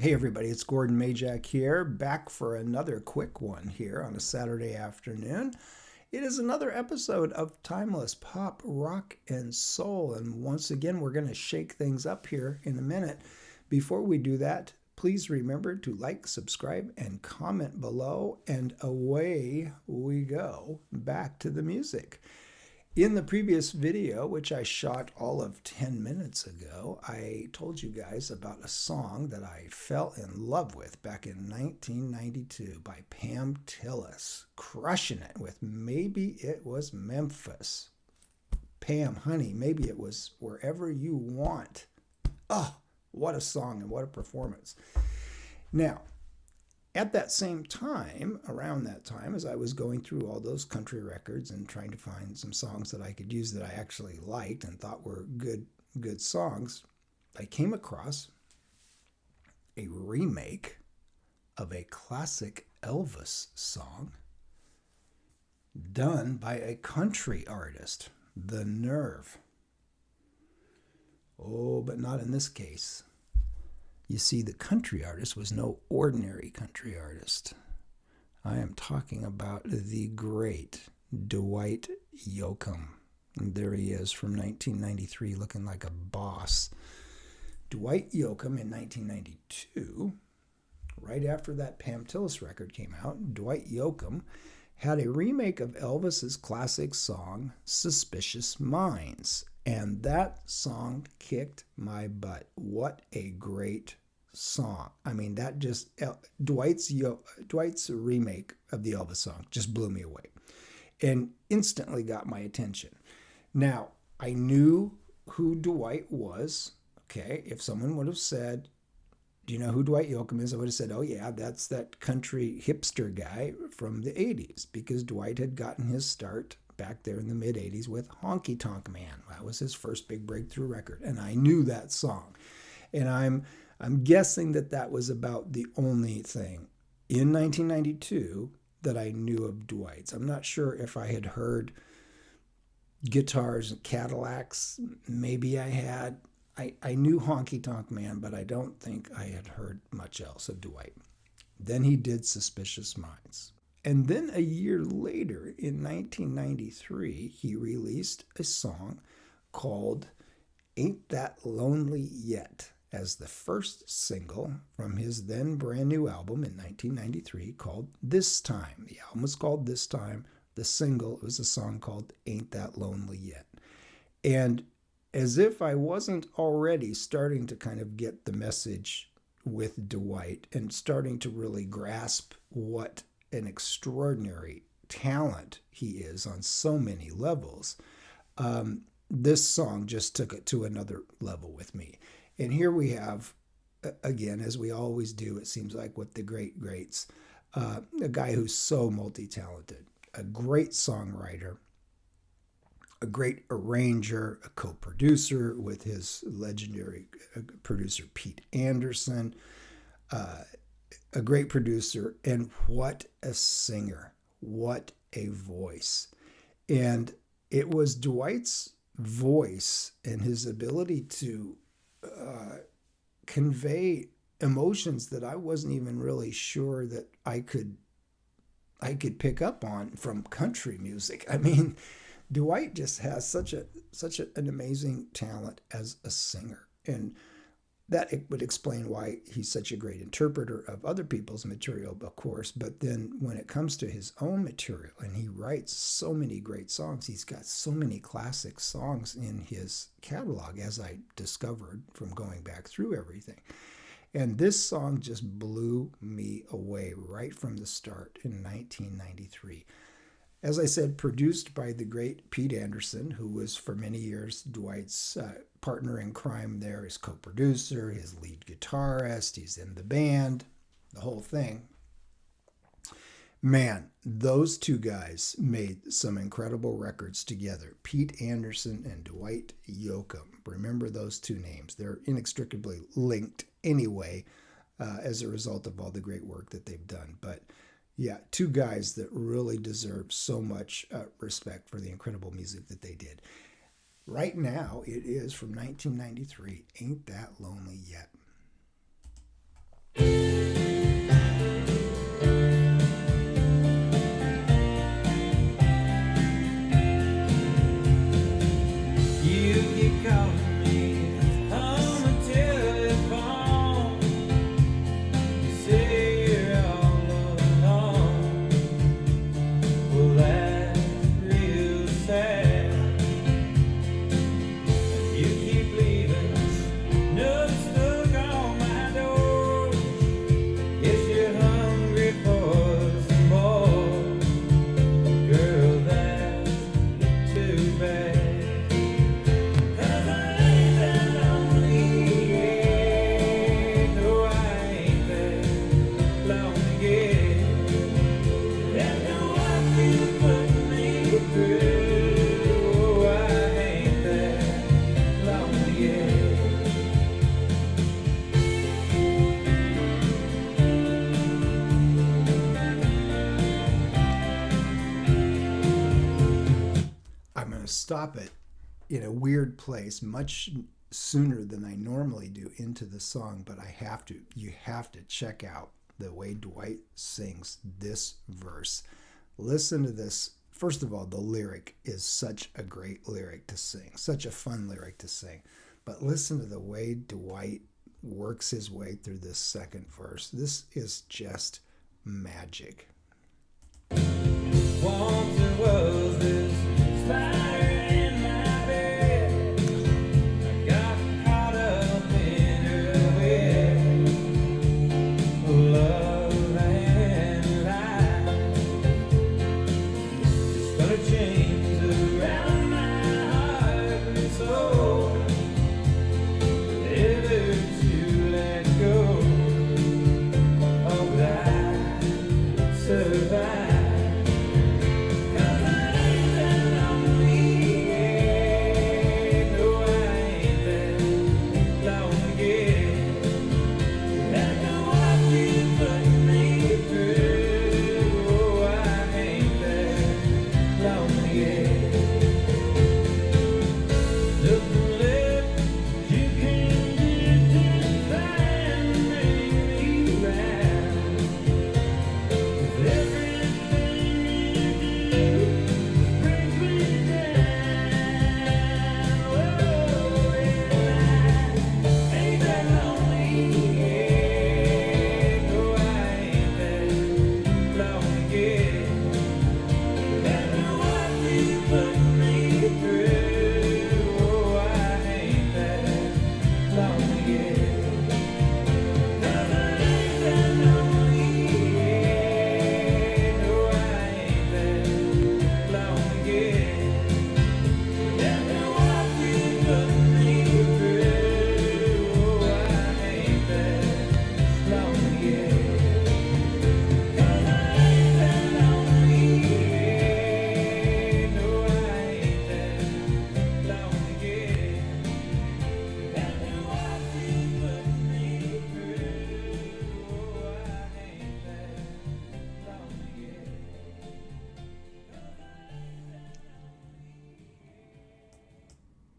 Hey everybody, it's Gordon Majak here, back for another quick one here on a Saturday afternoon. It is another episode of Timeless Pop, Rock, and Soul, and once again we're going to shake things up here in a minute. Before we do that, please remember to like, subscribe, and comment below, and away we go back to the music. In the previous video, which I shot all of 10 minutes ago, I told you guys about a song that I fell in love with back in 1992 by Pam Tillis, crushing it with Maybe It Was Memphis. Pam, honey, maybe it was Wherever You Want. Oh, what a song and what a performance. Now, at that same time, around that time, as I was going through all those country records and trying to find some songs that I could use that I actually liked and thought were good songs, I came across a remake of a classic Elvis song done by a country artist. The nerve. Oh, but not in this case. You see, the country artist was no ordinary country artist. I am talking about the great Dwight Yoakam. And there he is from 1993 looking like a boss. Dwight Yoakam in 1992, right after that Pam Tillis record came out, Dwight Yoakam had a remake of Elvis's classic song, Suspicious Minds. And that song kicked my butt. What a great song. I mean, that just, Dwight's remake of the Elvis song just blew me away and instantly got my attention. Now, I knew who Dwight was. Okay, if someone would have said, do you know who Dwight Yoakam is? I would have said, oh yeah, that's that country hipster guy from the 80s, because Dwight had gotten his start back there in the mid 80s with Honky Tonk Man. That was his first big breakthrough record, and I knew that song. And I'm guessing that was about the only thing in 1992 that I knew of Dwight's. I'm not sure if I had heard Guitars and Cadillacs. Maybe I had. I knew Honky Tonk Man, but I don't think I had heard much else of Dwight. Then he did Suspicious Minds. And then a year later, in 1993, he released a song called Ain't That Lonely Yet as the first single from his then brand new album in 1993 called This Time. The album was called This Time. The single was a song called Ain't That Lonely Yet. And as if I wasn't already starting to kind of get the message with Dwight and starting to really grasp what an extraordinary talent he is on so many levels, this song just took it to another level with me. And here we have, again, as we always do, it seems like with the greats, a guy who's so multi-talented, a great songwriter, a great arranger, a co-producer with his legendary producer Pete Anderson, a great producer, and what a singer, what a voice. And it was Dwight's voice and his ability to convey emotions that I wasn't even really sure that I could pick up on from country music. I mean, Dwight just has such an amazing talent as a singer, and that it would explain why he's such a great interpreter of other people's material, of course. But then when it comes to his own material, and he writes so many great songs, he's got so many classic songs in his catalog, as I discovered from going back through everything. And this song just blew me away right from the start in 1993. As I said, produced by the great Pete Anderson, who was for many years Dwight's partner in crime there, his co-producer, his lead guitarist, he's in the band, the whole thing. Man, those two guys made some incredible records together. Pete Anderson and Dwight Yoakam. Remember those two names. They're inextricably linked anyway, as a result of all the great work that they've done. But yeah, two guys that really deserve so much respect for the incredible music that they did. Right now, it is from 1993, Ain't That Lonely Yet. stop it in a weird place much sooner than I normally do into the song, but you have to check out the way Dwight sings this verse. Listen to this. First of all, the lyric is such a great lyric to sing, such a fun lyric to sing. But listen to the way Dwight works his way through this second verse. This is just magic. Once there was this spider in my bed. I got caught up in her web of love and life. It's gonna change around my heart and soul. Never to let go. Oh, but I survive.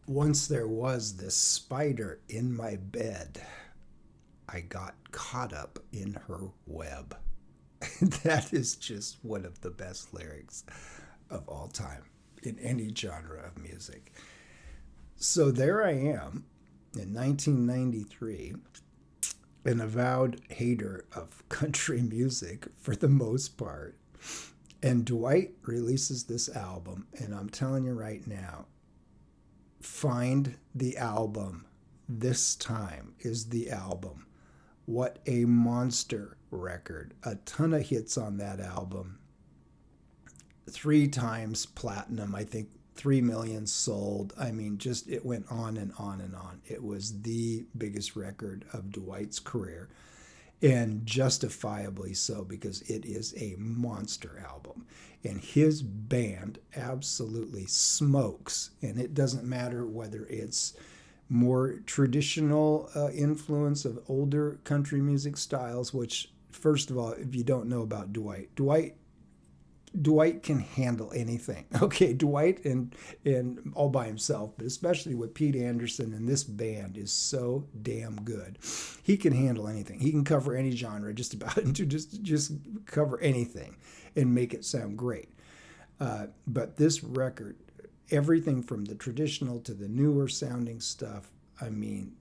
Once there was this spider in my bed. I got caught up in her web. That is just one of the best lyrics of all time in any genre of music. So there I am in 1993, an avowed hater of country music for the most part. And Dwight releases this album, and I'm telling you right now, find the album. This Time is the album. What a monster record. A ton of hits on that album. 3 times platinum, I think 3 million sold. I mean, just it went on and on and on. It was the biggest record of Dwight's career, and justifiably so, because it is a monster album. And his band absolutely smokes. And it doesn't matter whether it's more traditional influence of older country music styles, which, first of all, if you don't know about Dwight can handle anything. Okay, Dwight and all by himself, but especially with Pete Anderson and this band is so damn good. He can handle anything. He can cover any genre just about, and just cover anything and make it sound great. But this record, everything from the traditional to the newer sounding stuff, I mean,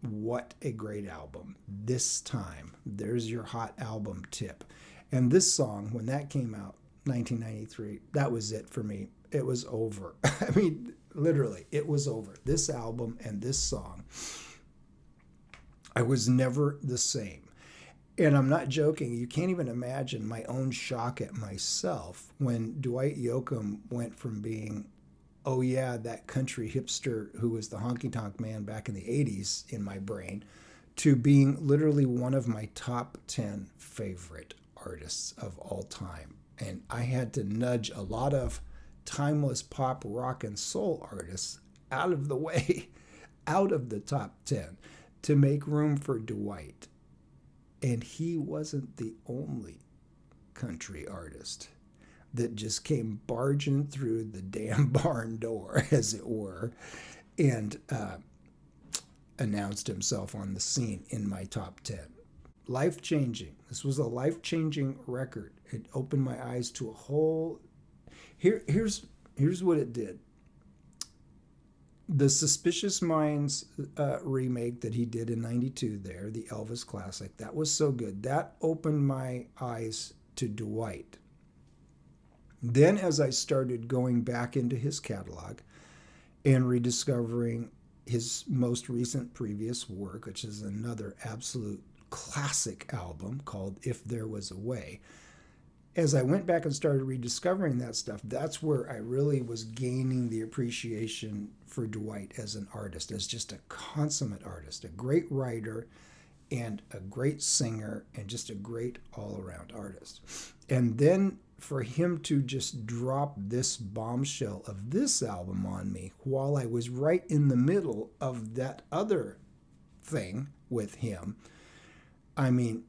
what a great album. This Time, there's your hot album tip. And this song, when that came out, 1993, that was it for me. It was over. I mean, literally, it was over. This album and this song, I was never the same. And I'm not joking. You can't even imagine my own shock at myself when Dwight Yoakam went from being, oh yeah, that country hipster who was the honky-tonk man back in the 80s in my brain, to being literally one of my top 10 favorite artists of all time. And I had to nudge a lot of timeless pop, rock, and soul artists out of the way, out of the top 10, to make room for Dwight. And he wasn't the only country artist. that just came barging through the damn barn door, as it were, and announced himself on the scene in my top 10. Life-changing. This was a life-changing record. It opened my eyes to a whole... Here's what it did. The Suspicious Minds remake that he did in 92 there, the Elvis classic, that was so good. That opened my eyes to Dwight. Then as I started going back into his catalog and rediscovering his most recent previous work, which is another absolute classic album called If There Was a Way, as I went back and started rediscovering that stuff, that's where I really was gaining the appreciation for Dwight as an artist, as just a consummate artist, a great writer and a great singer and just a great all-around artist. And then for him to just drop this bombshell of this album on me while I was right in the middle of that other thing with him, I mean,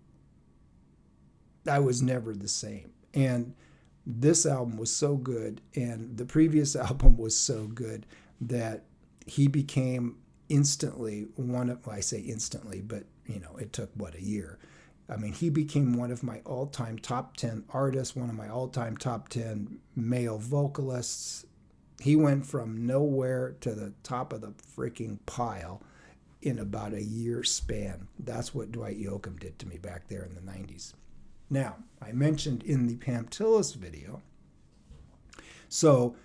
I was never the same. And this album was so good, and the previous album was so good, that he became instantly one of, well, I say instantly, but you know, it took a year. I mean, he became one of my all-time top 10 artists, one of my all-time top 10 male vocalists. He went from nowhere to the top of the freaking pile in about a year span. That's what Dwight Yoakam did to me back there in the 90s. Now, I mentioned in the Pam Tillis video, so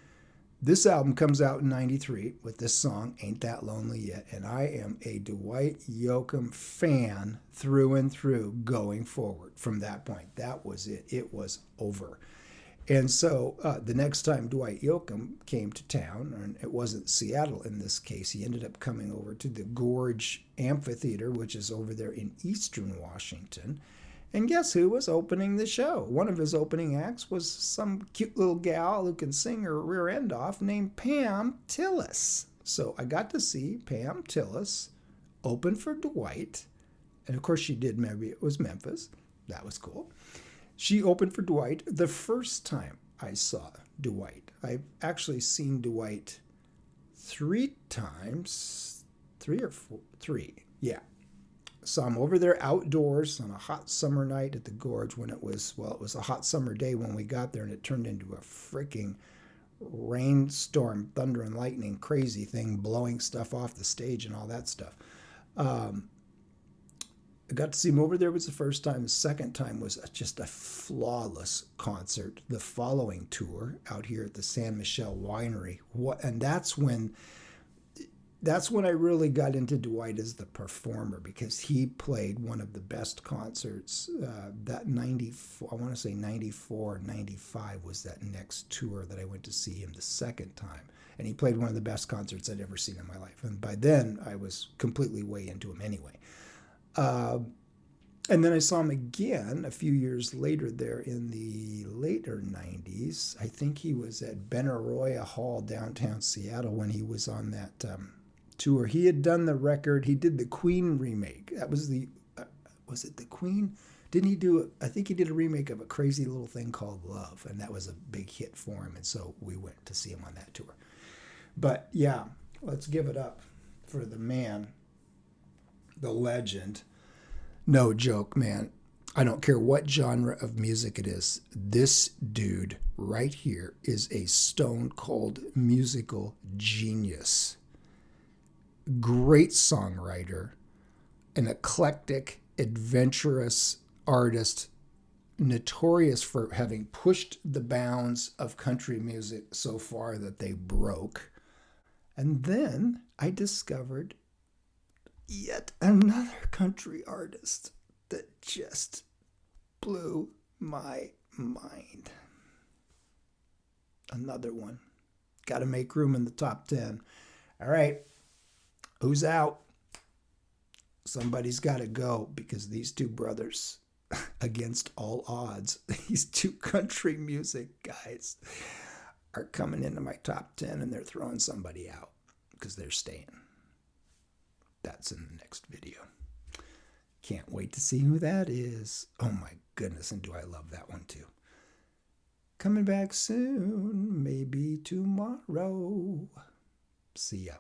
this album comes out in 93 with this song, Ain't That Lonely Yet, and I am a Dwight Yoakam fan through and through going forward from that point. That was it. It was over. And so the next time Dwight Yoakam came to town, and it wasn't Seattle in this case, he ended up coming over to the Gorge Amphitheater, which is over there in Eastern Washington. And guess who was opening the show? One of his opening acts was some cute little gal who can sing her rear end off named Pam Tillis. So I got to see Pam Tillis open for Dwight. And of course she did, maybe it was Memphis. That was cool. She opened for Dwight the first time I saw Dwight. I've actually seen Dwight 3 times. 3 or 4? 3, yeah. Saw him over there outdoors on a hot summer night at the Gorge when it was a hot summer day when we got there, and it turned into a freaking rainstorm, thunder and lightning, crazy thing, blowing stuff off the stage and all that stuff. I got to see him over there was the first time. The second time was just a flawless concert. The following tour out here at the San Michelle Winery. And that's when I really got into Dwight as the performer, because he played one of the best concerts. That 94, I want to say 94, 95 was that next tour that I went to see him the second time. And he played one of the best concerts I'd ever seen in my life. And by then, I was completely way into him anyway. And then I saw him again a few years later there in the later 90s. I think he was at Benaroya Hall, downtown Seattle, when he was on that... tour. He had done the record. He did the Queen remake. That was the, was it the Queen? Didn't he do it? I think he did a remake of a crazy little thing called Love, and that was a big hit for him. And so we went to see him on that tour. But yeah, let's give it up for the man, the legend. No joke, man. I don't care what genre of music it is. This dude right here is a stone cold musical genius. Great songwriter, an eclectic, adventurous artist, notorious for having pushed the bounds of country music so far that they broke. And then I discovered yet another country artist that just blew my mind. Another one. Got to make room in the top 10. All right. Who's out? Somebody's got to go, because these two brothers, against all odds, these two country music guys are coming into my top 10, and they're throwing somebody out because they're staying. That's in the next video. Can't wait to see who that is. Oh my goodness, and do I love that one too. Coming back soon, maybe tomorrow. See ya.